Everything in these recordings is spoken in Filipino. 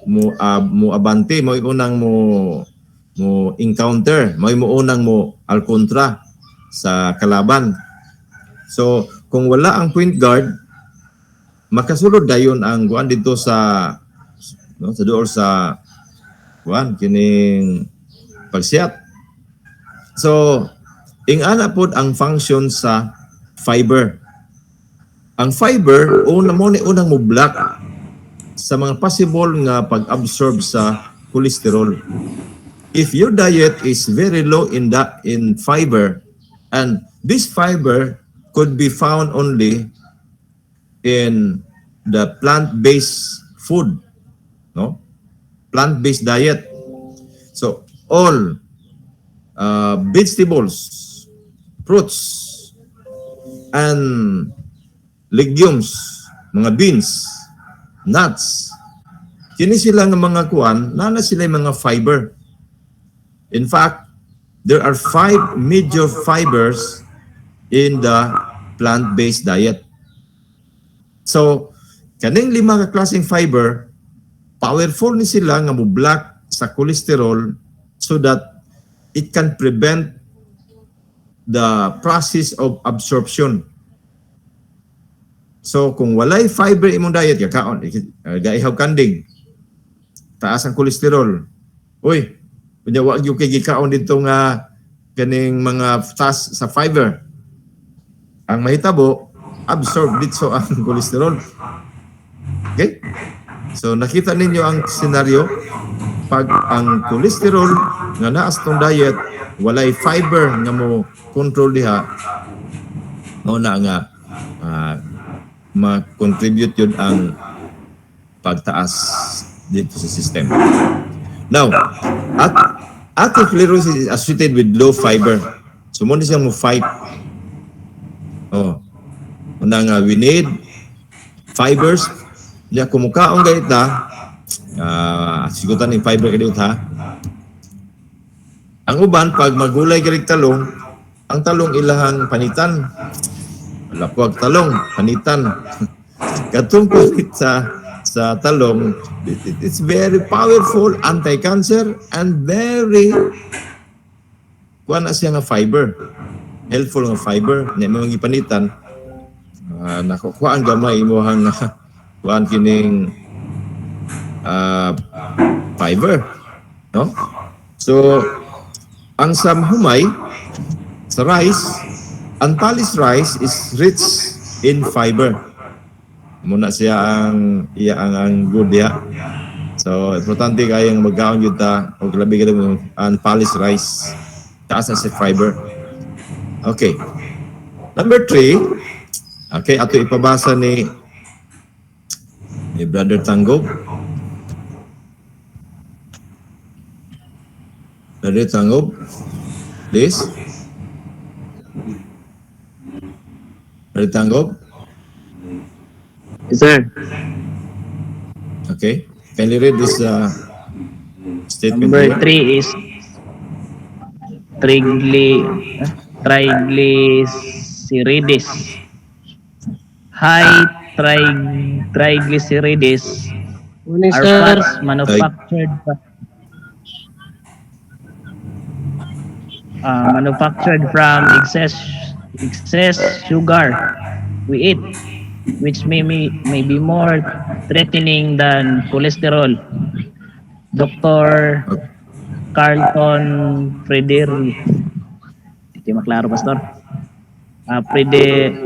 mo abante, mo unang mo encounter, mo unang mo alkontra sa kalaban. So kung wala ang point guard, makasulod dayon ang guan dito sa no, sa dool sa guan kining pagsiat. So ingana pod ang function sa fiber. Ang fiber unang mo block sa mga possible nga pag-absorb sa cholesterol. If your diet is very low in fiber, and this fiber could be found only in the plant-based food, no? Plant-based diet. So all vegetables, fruits, and legumes, mga beans, nuts, kini sila nga mga kuan, nana sila mga fiber. In fact, there are 5 major fibers in the plant-based diet. So, kaning 5 ka klaseng fiber, powerful ni sila nga mo-block sa cholesterol so that it can prevent the process of absorption. So kung walay fiber imong diet, kakaon, gaihaw kandig, taas ang kolesterol. Uy, kunya wag yung kay gikaon dito nga kaning mga taas sa fiber. Ang mahitabo, absorb dito ang kolesterol. Okay? So nakita ninyo ang senaryo, pag ang kolesterol nga naa sa tong diet, walay fiber nga mo control diha, mao na nga ma-contribute yun ang pagtaas dito sa system. Now, atherosclerosis is associated with low fiber. So, muna siyang mo-fight. Muna nga, we need fibers. Diya, kumukaong ganit na, sigutan yung fiber ganit ha. Ang uban, pag magulay ganit talong, ang talong ilahang panitan. Lapwag talong, panitan. Katong panit sa talong, it's very powerful anti-cancer and very kuan na siya nga fiber. Helpful nga fiber na mga ipanitan. Nakukuha ang gamay mo hang kuan kining fiber, no? So ang samhumay sa rice, Antalis rice is rich in fiber. Muna siya ang good ya. So importante kayang magkaon jud ta og labi ka ng Antalis rice. Taas na sa fiber. Okay. Number 3. Okay, ato ipabasa ni Brother Tangob. Brother Tangob, please. Brother Tangob? Yes, sir. Okay. Can you read this statement? Number 3 is triglycerides. High triglycerides are fats manufactured from excess sugar we eat, which may be more threatening than cholesterol. Dr. Carlton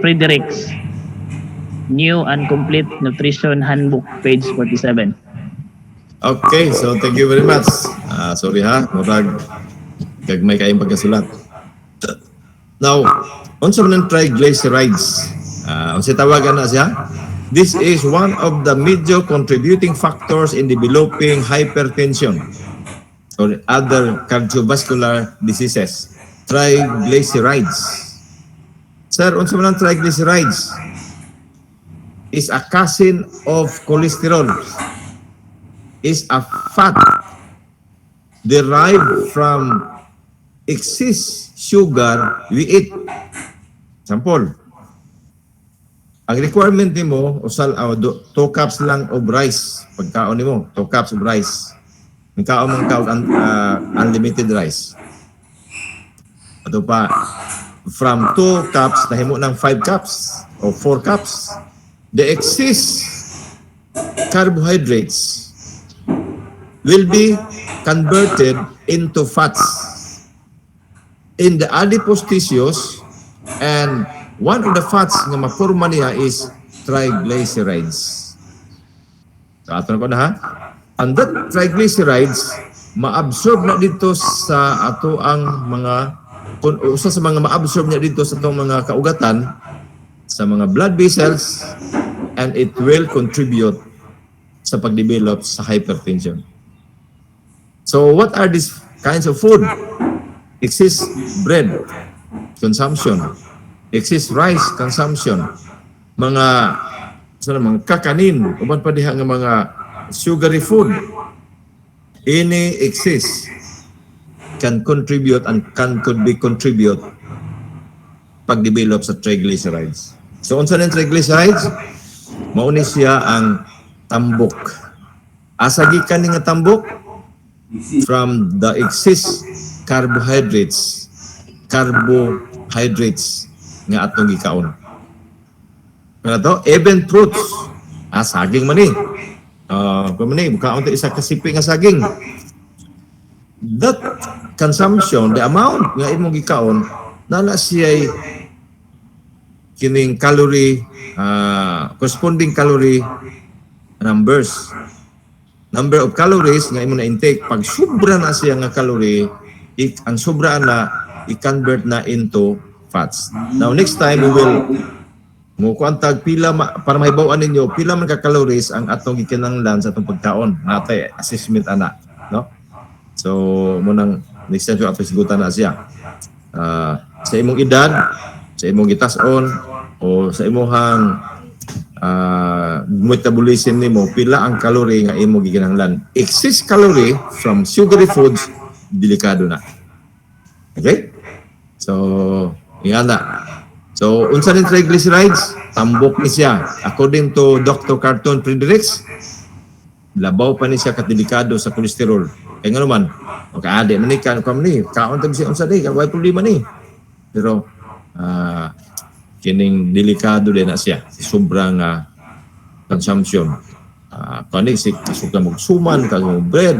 Fredericks, New and Complete Nutrition Handbook, page 47. Okay, so thank you very much. Sorry ha, murag gagmay kayong pagkasulat. Now, unsa man ang triglycerides? Unsa tawagan na siya? This is one of the major contributing factors in developing hypertension or other cardiovascular diseases. Triglycerides. Sir, unsa man ang triglycerides? Is a cousin of cholesterol. Is a fat derived from excess sugar we eat. Example, Ang requirement nimo usal 2 cups lang of rice pagkaon nimo, 2 cups of rice. Ang kaon man ka unlimited rice. Ato pa from 2 cups nahimo ng 5 cups o 4 cups. The excess carbohydrates will be converted into fats in the adipose tissues, and one of the fats nga maporma niya is triglycerides. So ato na ko na ha. And that triglycerides maabsorb na dito sa ato ang mga usa sa mga maabsorb niya dito sa atong mga kaugatan sa mga blood vessels, and it will contribute sa pagdevelop sa hypertension. So what are these kinds of food? Excess bread consumption, excess rice consumption, mga kakanin, uban pa diha nga mga sugary food. Any excess can contribute and could be contribute pag-develop sa triglycerides. So unsa ning triglycerides? Mao ni siya ang tambok. Asa gikan ni nga tambok? From the excess carbohydrates nga atong gikaon. Kaya to, even fruits, saging man ni. Bukaon to isa kasipi nga saging. That consumption, the amount nga imong gikaon, nana siya kining calorie, corresponding calorie numbers. Number of calories nga imong na intake. Pag sobra na siya nga calorie, ang sobra na i-convert na into fats. Now next time we will mukuantag pila para mahibaw-an ninyo pila man ka calories ang atong gikinahanglan sa atong pagkaon. Natay assessment ana, no? So mo nang next time ato sigutan na siya. Sa imong edad, sa imong gitas-on o sa imong metabolism nimo pila ang calorie nga imo gikinahanglan. Excess calorie from sugary foods delikado na. Okay? So, yan na. So, unsa ning triglycerides? Tambok ni siya. According to Dr. Carlton Friedrichs, labaw pa ni siya kadelikado sa kolesterol. Kaya nga naman, okay, ade, manikan ko ni, kaon tabi siya unsa day, kaya problema ni. Pero, kining delikado din na siya. Sobrang consumption. Kanig, kasok na magsuman, kasok bread,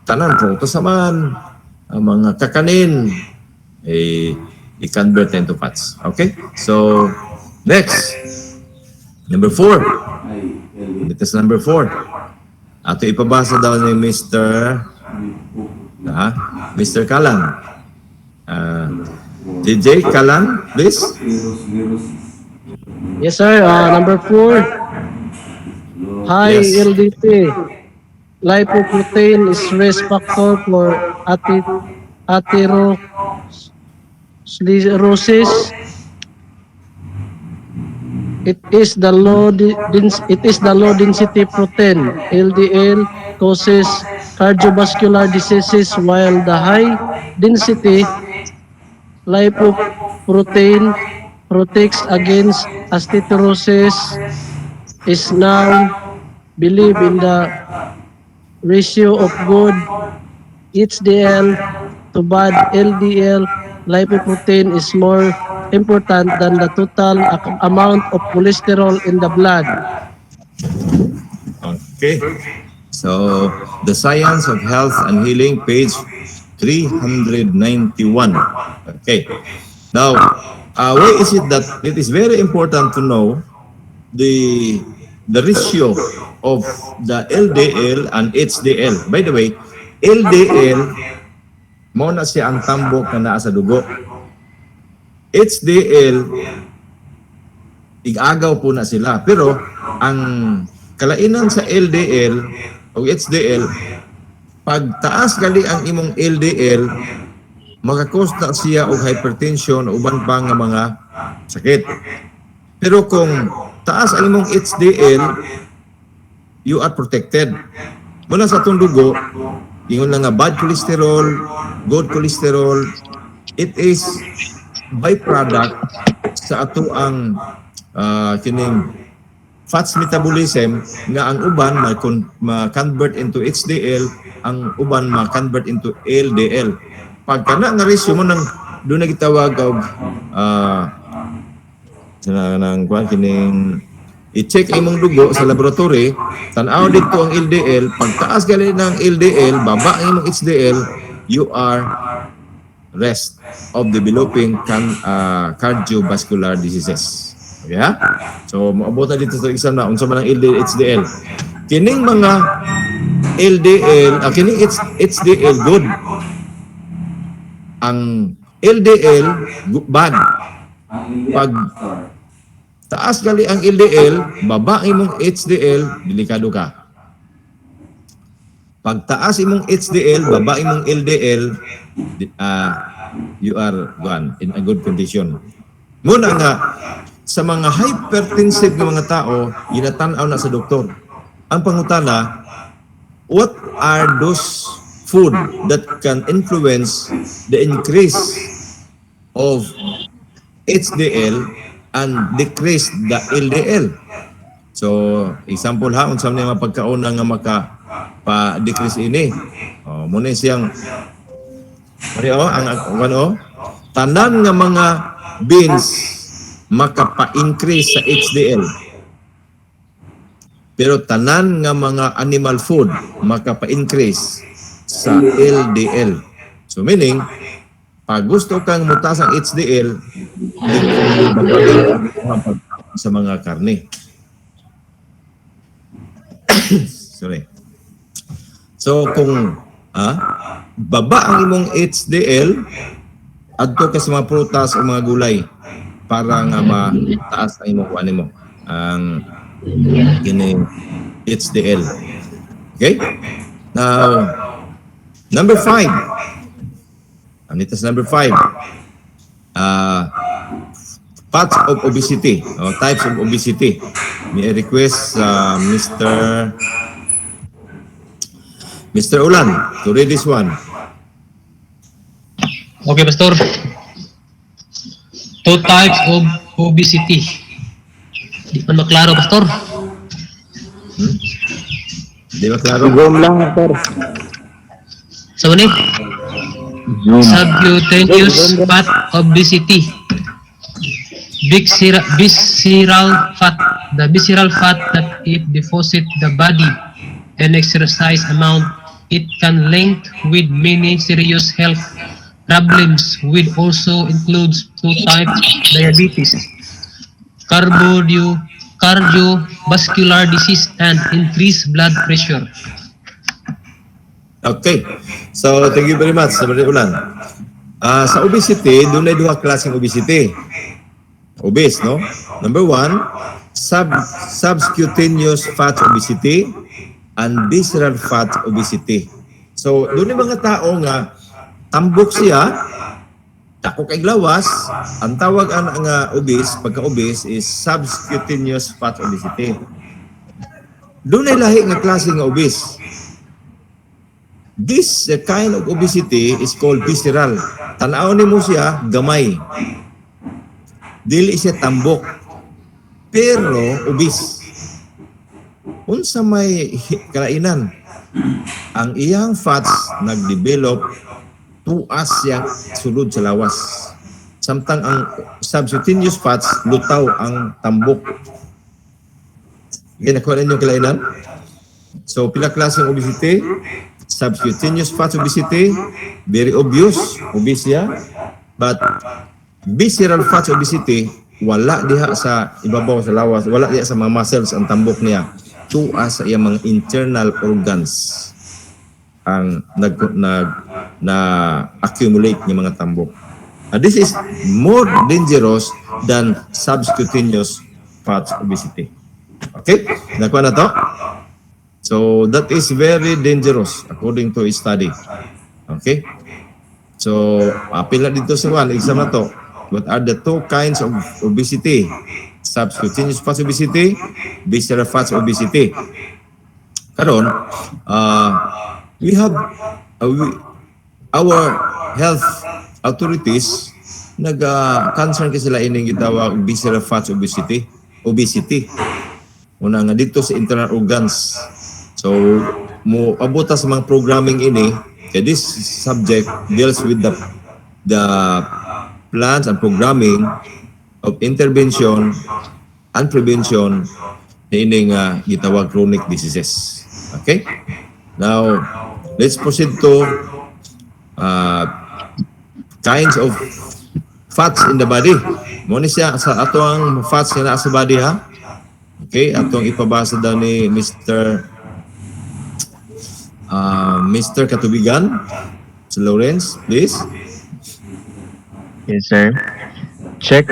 tanan po, kasamaan, mga kakanin, i-convert into fats. Okay? So, next. Number 4. Ito sa number 4. Ato ipabasa daw ni Mr. Kalan. DJ Kalan, please. Yes, sir. Number 4. High Yes. LDP. Lipoprotein is risk factor for atherosclerosis. It is the low density protein LDL causes cardiovascular diseases, while the high density lipoprotein protects against atherosclerosis. Is now believed in the ratio of good HDL to bad LDL. Lipoprotein is more important than the total amount of cholesterol in the blood. Okay. So, The Science of Health and Healing, page 391. Okay. Now, why is it that it is very important to know the ratio of the LDL and HDL? By the way, LDL, mo na siya ang tambok na naa sa dugo. HDL, igagaw po na sila. Pero, ang kalainan sa LDL o HDL, pag taas gali ang imong LDL, makakos na siya og hypertension o uban pa nga mga sakit. Pero kung taas ang imong HDL, you are protected. Mula sa itong dugo, ingon na nga bad cholesterol, good cholesterol, it is byproduct sa ato ang kining fats metabolism nga ang uban ma-convert into HDL, ang uban ma-convert into LDL. Pagka na ratio mo nang doon na gitawag og nang kining i-check imong dugo sa laboratory, tan-aw dito ang LDL, pagtaas gali ng LDL, baba ang imong HDL, you are rest of developing cardiovascular diseases. Yeah? So, maabot na dito sa exam na unsa man ang LDL, HDL. Kining mga LDL, kining HDL good. Ang LDL bad. Pag taas gali ang LDL, baba imong HDL, delikado ka. Pag taas imong HDL, baba imong LDL, you are gone in a good condition. Muna nga, sa mga hypertensive ng mga tao, ginatanaw na sa doktor. Ang pangutana, what are those food that can influence the increase of HDL and decrease the LDL? So, example ha, unsa man mga pagkauna nga maka-decrease ini. Muna siyang tanan nga mga beans makapa-increase sa HDL. Pero tanan nga mga animal food makapa-increase sa LDL. So meaning, pag gusto kang mutaas ang HDL, sa mga karne. Sorry. So kung baba ang imong HDL, adto ka sa mga prutas o mga gulay para nga mataas ang imong kuan mo ang kining HDL. Okay? Now, number 5. Anitas number 5. Parts of obesity, types of obesity. May I request Mr. Ulan to read this one. Okay, Pastor. 2 types of obesity. Di pa maklaro, Pastor. Di ba klaro? Zoom lang, sir. So, ano subcutaneous fat obesity. Visceral fat. The visceral fat that it deposits the body and exercise amount, it can link with many serious health problems, which also includes 2 types diabetes, cardiovascular disease, and increased blood pressure. Okay. So, thank you very much, Sabrina Ulan. Sa obesity, doon ay 2 klaseng obesity. Obese, no? Number 1, subcutaneous fat obesity and visceral fat obesity. So, doon ay mga tao nga tambok siya, dako kay lawas, ang tawag nga obese, pagka-obese is subcutaneous fat obesity. Doon ay lahi nga klase nga obese. This kind of obesity is called visceral. Tanaw nimo siya, gamay. Dili siya tambok. Pero obese. Unsa may kalainan? Ang iyang fats nagdevelop tuas siya sulod sa lawas. Samtang ang subcutaneous fats lutaw ang tambok. Ginakuha ninyo kalainan? So, pila klaseng obesity? Subcutaneous fat obesity, very obvious, obese siya. But visceral fat obesity, wala diha sa ibabaw sa lawas, wala diha sa mga muscles ang tambok niya. Tuas sa iyang mga internal organs ang accumulate ng mga tambok. This is more dangerous than subcutaneous fat obesity. Okay? Nakuha na to? So, that is very dangerous according to a study. Okay? So, apil na dito sa one, exam na to. What are the 2 kinds of obesity? Subcutaneous fat obesity, visceral fat obesity. Karon, we have our health authorities nag-concern kasi sila ining gitawag visceral fat obesity. Una nga dito sa internal organs. So, mo abota sa mga programming ini, kaya this subject deals with the plans and programming of intervention and prevention na ining gitawag chronic diseases. Okay? Now, let's proceed to kinds of fats in the body. Muna siya sa ato ang fats na nasa body ha. Okay, atong ipabasa daw ni Mr. Katubigan. Si Lawrence, please. Yes, sir. Check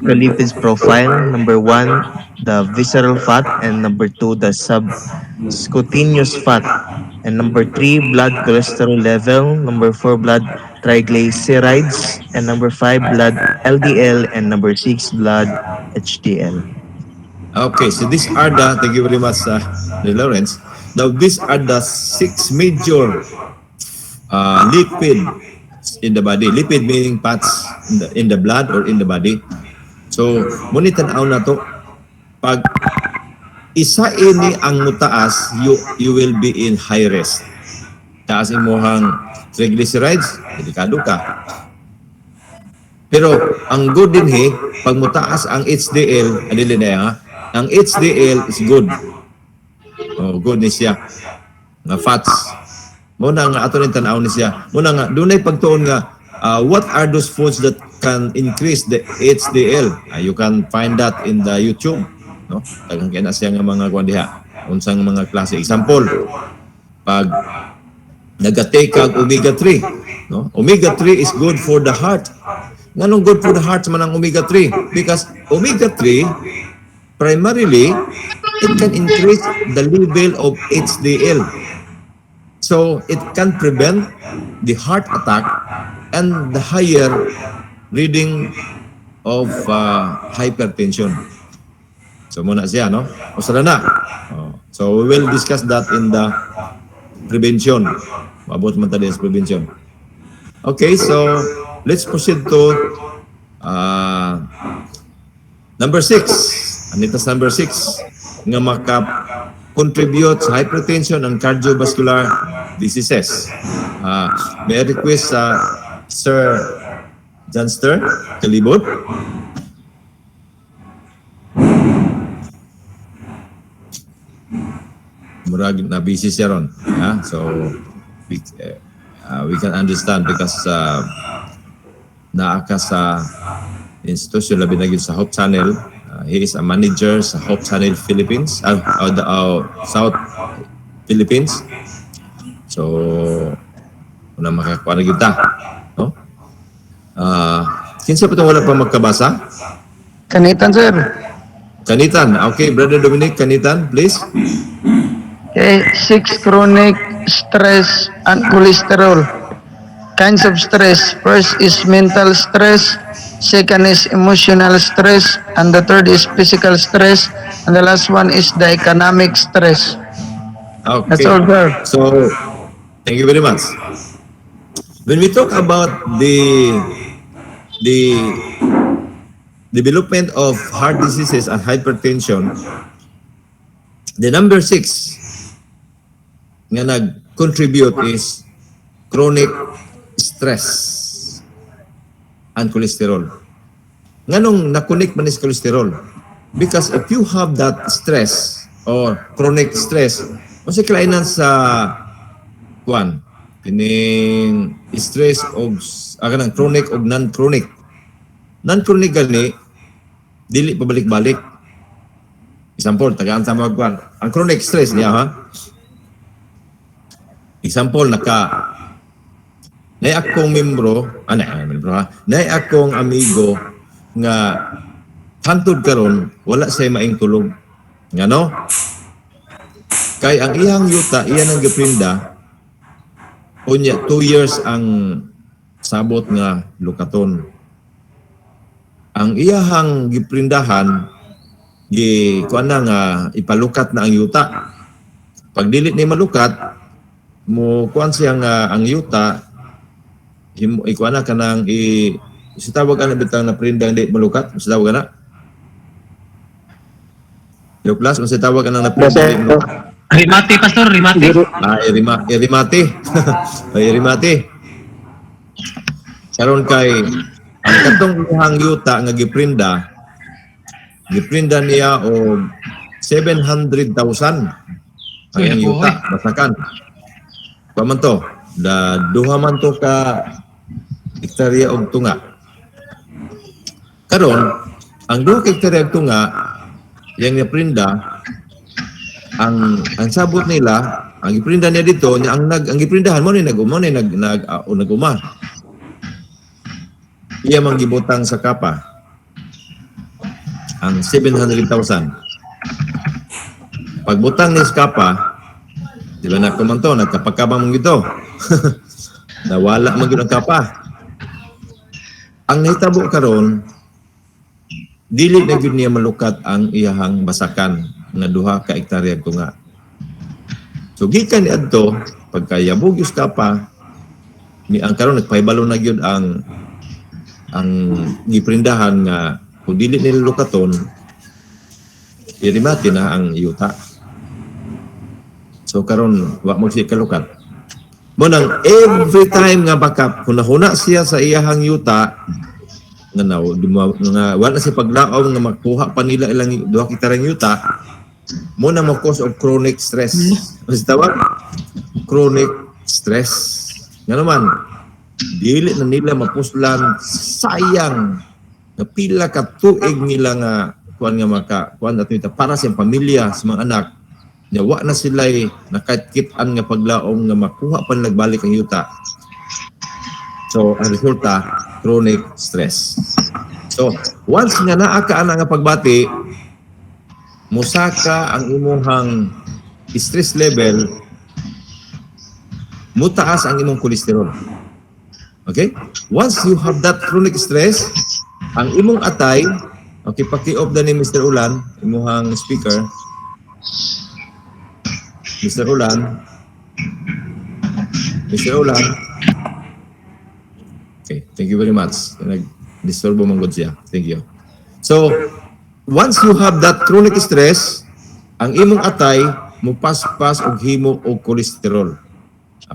the lipids profile. Number 1, the visceral fat, and number 2, the subcutaneous fat, and number 3, blood cholesterol level, number 4, blood triglycerides, and number 5, blood LDL, and number 6, blood HDL. Okay, so these are the, thank you very much, Lawrence. Now, these are the 6 major lipid in the body. Lipid meaning fats in the blood or in the body. So, munitan-aw na to. Pag isa ini ang mutaas, you will be in high risk. Taas imohang triglycerides, delikado ka. Pero ang good din pag mutaas ang HDL, alilin na ha, ang HDL is good. Oh, good ni siya. Nga fats. Muna nga ato rin tanaw ni siya. Muna nga, doon ay pagtuon nga, what are those foods that can increase the HDL? You can find that in the YouTube. No? Tagang kaya na siya nga mga kwandiha. Unsang mga klase. Example, pag nag-take kag omega-3. No? Omega-3 is good for the heart. Nganong good for the heart man ang omega-3? Because omega-3, primarily, it can increase the level of HDL. So, it can prevent the heart attack and the higher reading of hypertension. So, muna siya, no? O, sana na. So, we will discuss that in the prevention. About man tayo sa prevention. Okay, so, let's proceed to number 6. Anitas number 6 nga maka-contribute sa hypertension and cardiovascular diseases. May I request Sir Janster Kalibot? Murag na busy siya ron. So, we can understand because naaka sa institution labi na gyud sa Hope Channel. He is a manager sa Hope Channel Philippines, South Philippines. So, una makakuha na gyud ta, no? Kinsa pa itong wala pa magkabasa? Kanitan, sir. Kanitan. Okay, Brother Dominic, Kanitan, please. Okay, 6 chronic stress and cholesterol. Kinds of stress. First is mental stress. Second is emotional stress. And the third is physical stress. And the last one is the economic stress. Okay. That's all, sir. So, thank you very much. When we talk about the development of heart diseases and hypertension, the number 6 nga nag-contribute is chronic stress and cholesterol. Nganong na-connect man is cholesterol? Because if you have that stress or chronic stress, kasi kailangan sa kining stress of kanang chronic o non-chronic. Non-chronic gani dili pabalik-balik. Example, tagaan sa mga kwan. Ang chronic stress niya example, nay akong membro, nay akong amigo nga hantod karon wala say maing tulog. Ngano? Kay ang iyang yuta, iyan ang giprinda, unya 2 years ang sabot nga lukaton. Ang iyahang giprindahan, kuan na nga ipalukat na ang yuta. Pag dilit ni malukat, mo kuan siya nga ang yuta ikuan na kanang isitawag ka na bitang na prindang di malukat, isitawag ka na. Yo plus, masitawag ka na prindang di malukat. Rimati, Pastor, rimati. Irimati. Irimati. Karon kay ang katong iyang yuta nga giprinda niya og 700,000 ang iyang yuta basakan. Paman to, duha man to ka hektarya og tunga. Karon, ang duha ka hektarya og tunga yang giprinda ang sabot nila, ang giprinda niya dito, ang giprindahan mo ni naguma. Iya mang gibutang sa kapa ang 700,000. Pagbutang ni sa kapa, di ba nagkumanto, nagkapakabang mong ito. Nawala man gyud ang kapa. Ang nahitabo karon, dili na gyud niya malukat ang iyahang basakan nga duha ka hektarya ko nga. So gikan ni adto pagkayabog yung kapa ni ang karon nagpahibalo na gyud ang giprindahan nga kung dili nila lukaton irimati na ang yuta. So karon wa mo siya kalukat. Mo nang every time nga backup hunahuna siya sa iyahang yuta nga wala siya paglaom nga makuha pa nila ilang duha hektaryang yuta. Mo na mo cause of chronic stress. Mas tawag chronic stress. Nga naman, dili na nila mapuslan sayang na pila ka tuig nila nga kuan natin para sa pamilya, sa mga anak. Nya wa na sila nakakit-an nga paglaom nga makuha pa nagbalik ang yuta. So, ang resulta, chronic stress. So, once nga naa ka ana nga pagbati, musaka ang imong stress level, mutaas ang imong cholesterol. Okay? Once you have that chronic stress, ang imong atay, okay, paki-off na ni Mr. Ulan, imong speaker. Mr. Ulan. Mr. Ulan. Okay, thank you very much. Nag-disturbo mong good siya. Thank you. So, once you have that chronic stress, ang imong atay mupaspas og himo og cholesterol.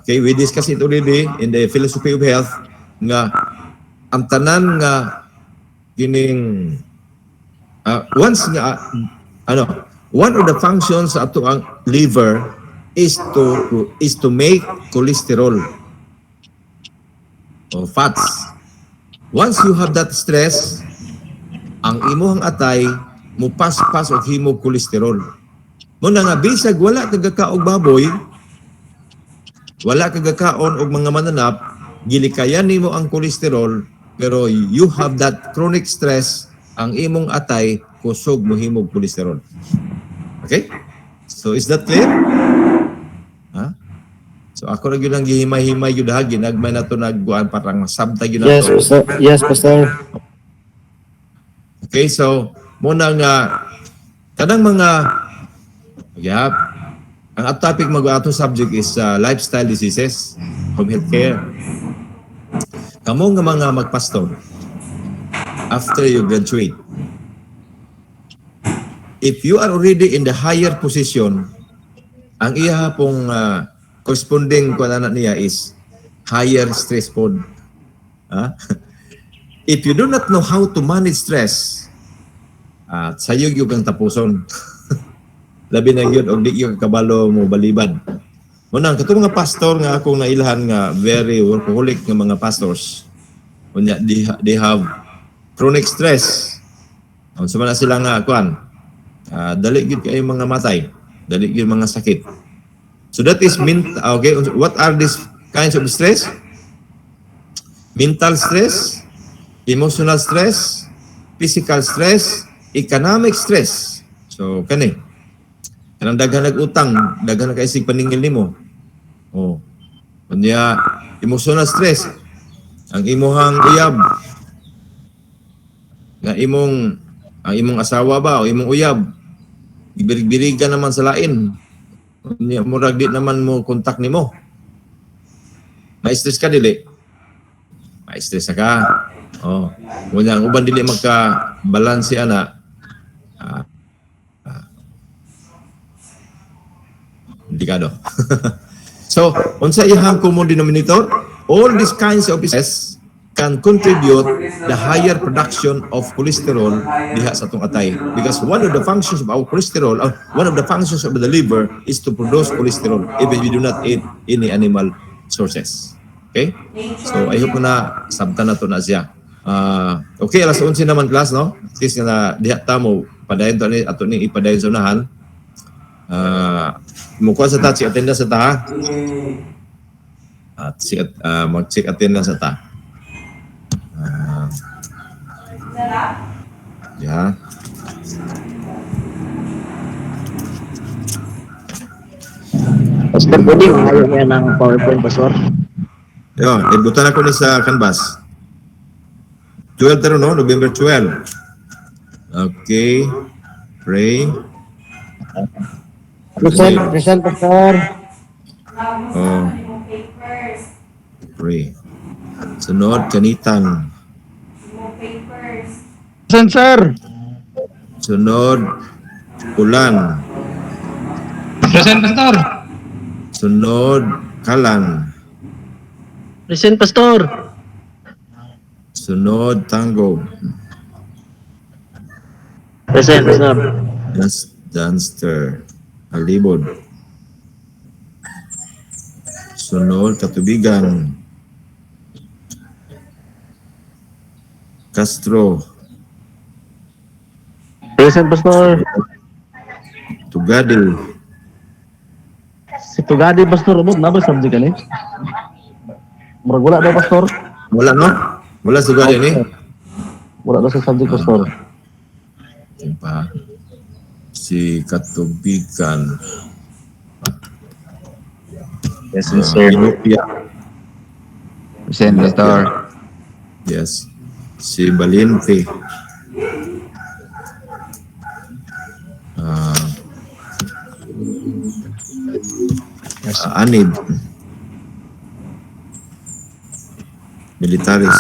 Okay, we discussed it already in the philosophy of health nga ang tanan nga kining once nga one of the functions sa ato ang liver is to make cholesterol or fats. Once you have that stress, ang imuhang atay mupaspas og himo cholesterol. Muna nga bisag wala kagakaog baboy, wala kagakaon og mga mananap, gilikayan nimo ang cholesterol, pero you have that chronic stress, ang imong atay kusog mo himog cholesterol. Okay? So is that clear? Ha? So ako ra gyud ang gihimay-himay gyud ha, ginagmay nato nagguan parang sabta gyud nato. Yes, Pastor. Yes, Pastor. Okay, so muna nga kanang mga ang topic mag-ato subject is lifestyle diseases from healthcare. Kamo nga mga magpastor after you graduate, if you are already in the higher position, ang iya pong corresponding ko na niya is higher stress pod. If you do not know how to manage stress, sayog yung kang tapuson. Labi na yun, o di yung kabalo mo balibad. Unang, katong mga pastor nga akong nailahan nga very workaholic nga mga pastors. Unya, they have chronic stress. Sama na sila nga, dali gid kayo mga matay. Dali gid mga sakit. So that is okay, what are these kinds of stress? Mental stress, emotional stress, physical stress, economic stress. So, kanang daghan nag-utang, daghan na kaisig paningil nimo. Kanya emotional stress, ang imuhang uyab, nga ang imong asawa ba o imong uyab, ibirig-birig ka naman sa lain. Murag di naman mo kontak nimo. Na-stress ka dili. stress na ka. Oh. Muna ang uban dili magka-balance ana. Delikado. So, unsa iyang common denominator? All these kinds of diseases can contribute the higher production of cholesterol diha sa atong atay. Because one of the functions of our cholesterol, one of the functions of the liver is to produce cholesterol even we do not eat any animal sources. Okay? So, I hope na sabtan na to na siya. Okay, alas 11 naman class, no? At least na diha tamo, padayon to ni ato ni ipadayon sa unahan. Mukuha sa ta, check attendance sa ta, ha? At mag-check attendance sa ta. Yeah. Pastor Budi, ayaw niya ng PowerPoint, Pastor. Yo, ibutan ako ni sa canvas. 12 taro, no? November 12. Okay. Pray. Present, Pastor. Oh. Pray. Sunod, kanitang. Present, sir. Sunod, ulan. Present, Pastor. Sunod, kalan. Present, Pastor. Sunod, tango. Present, Pastor. Dunster. Alibod. Sunod, katubigan. Castro. Present, Pastor. Tugadi. Si Tugadi, Pastor. Ano ba subject ni? Murag wala daw, Pastor. Wala, no? Wala Tugadi ni? Wala daw sa subject, Pastor. Yan pa. Si katubigan. Yes, sir. Inopia. Present, Pastor. Yes. Si Balinte. Anid. Militaris.